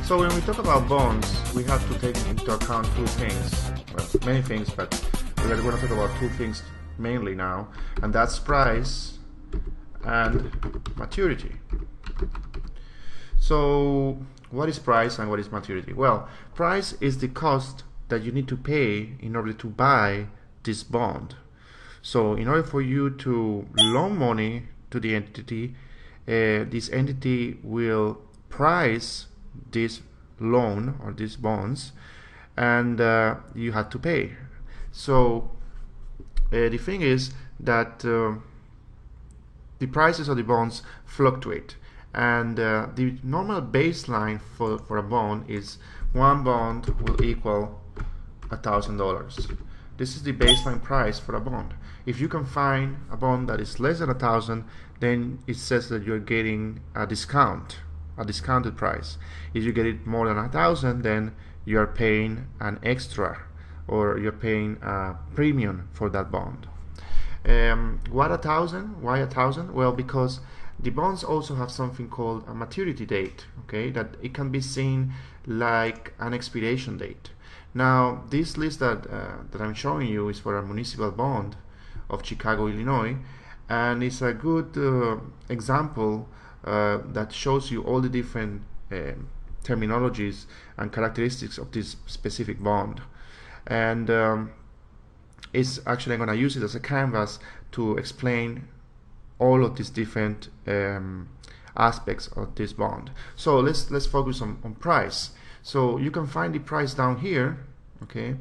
So when we talk about bonds, we have to take into account two things, well, many things, but we're going to talk about two things mainly now, and that's price and maturity. So what is price and what is maturity? Well, price is the cost that you need to pay in order to buy this bond. So in order for you to loan money to the entity, this entity will price this loan or these bonds, and you have to pay. So the thing is that the prices of the bonds fluctuate, and the normal baseline for a bond is one bond will equal $1,000. This is the baseline price for a bond. If you can find a bond that is less than 1,000, then it says that you're getting a discounted price. If you get it more than 1,000, then you are paying an extra, or you're paying a premium for that bond. What 1,000? Why 1,000? Well, because the bonds also have something called a maturity date. Okay, that it can be seen like an expiration date. Now, this list that I'm showing you is for a municipal bond of Chicago, Illinois, and it's a good example that shows you all the different terminologies and characteristics of this specific bond. And it's actually, I'm going to use it as a canvas to explain all of these different aspects of this bond. So let's focus on price. So you can find the price down here, okay,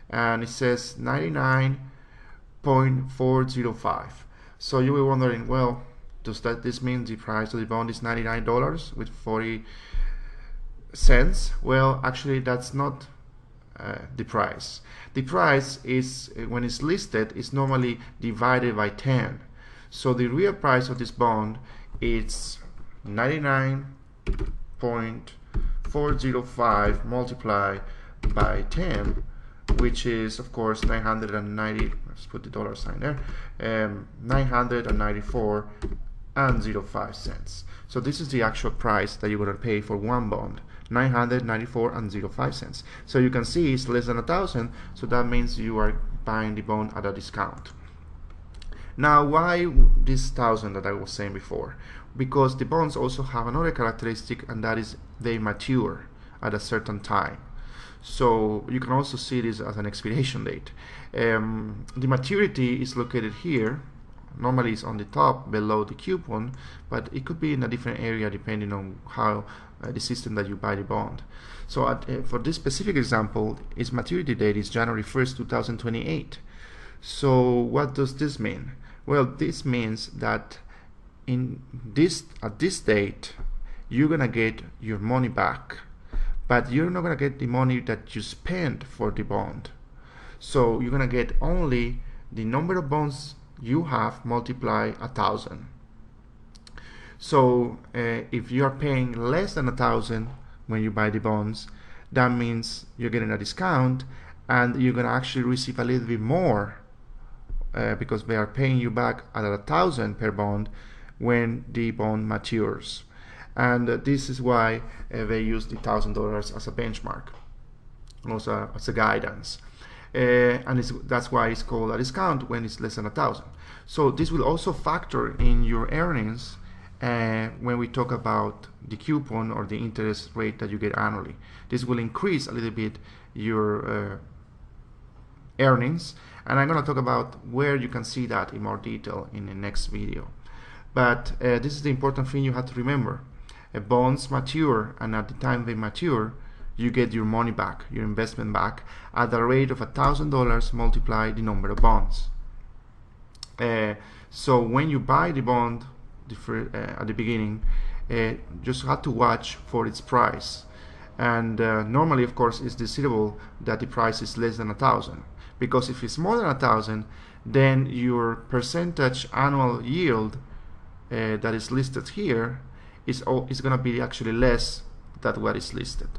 and it says 99.405. So you were wondering, well, does this mean the price of the bond is $99 with 40 cents? Well, actually, that's not the price. The price is, when it's listed, is normally divided by 10. So the real price of this bond is 99.405 multiplied by 10, which is, of course, 990. Let's put the dollar sign there. 994.05 cents. So this is the actual price that you're going to pay for one bond, 994.05 cents. So you can see it's less than 1,000. So that means you are buying the bond at a discount. Now, why this 1,000 that I was saying before? Because the bonds also have another characteristic, and that is they mature at a certain time. So you can also see this as an expiration date. The maturity is located here. Normally it's on the top below the coupon, but it could be in a different area depending on how the system that you buy the bond. So for this specific example, its maturity date is January 1st, 2028. So what does this mean? Well, this means that at this date, you're gonna get your money back, but you're not gonna get the money that you spent for the bond. So you're gonna get only the number of bonds you have multiplied 1,000. So if you are paying less than 1,000 when you buy the bonds, that means you're getting a discount, and you're gonna actually receive a little bit more because they are paying you back at 1,000 per bond when the bond matures. And this is why they use the $1,000 as a benchmark, also as a guidance. And that's why it's called a discount when it's less than 1,000. So this will also factor in your earnings when we talk about the coupon or the interest rate that you get annually. This will increase a little bit your earnings, and I'm going to talk about where you can see that in more detail in the next video. But this is the important thing you have to remember. Bonds mature, and at the time they mature, you get your money back, your investment back, at the rate of $1,000 multiplied the number of bonds. So when you buy the bond at the beginning, just have to watch for its price. And normally, of course, it's desirable that the price is less than 1,000, because if it's more than 1,000, then your percentage annual yield that is listed here is going to be actually less than what is listed.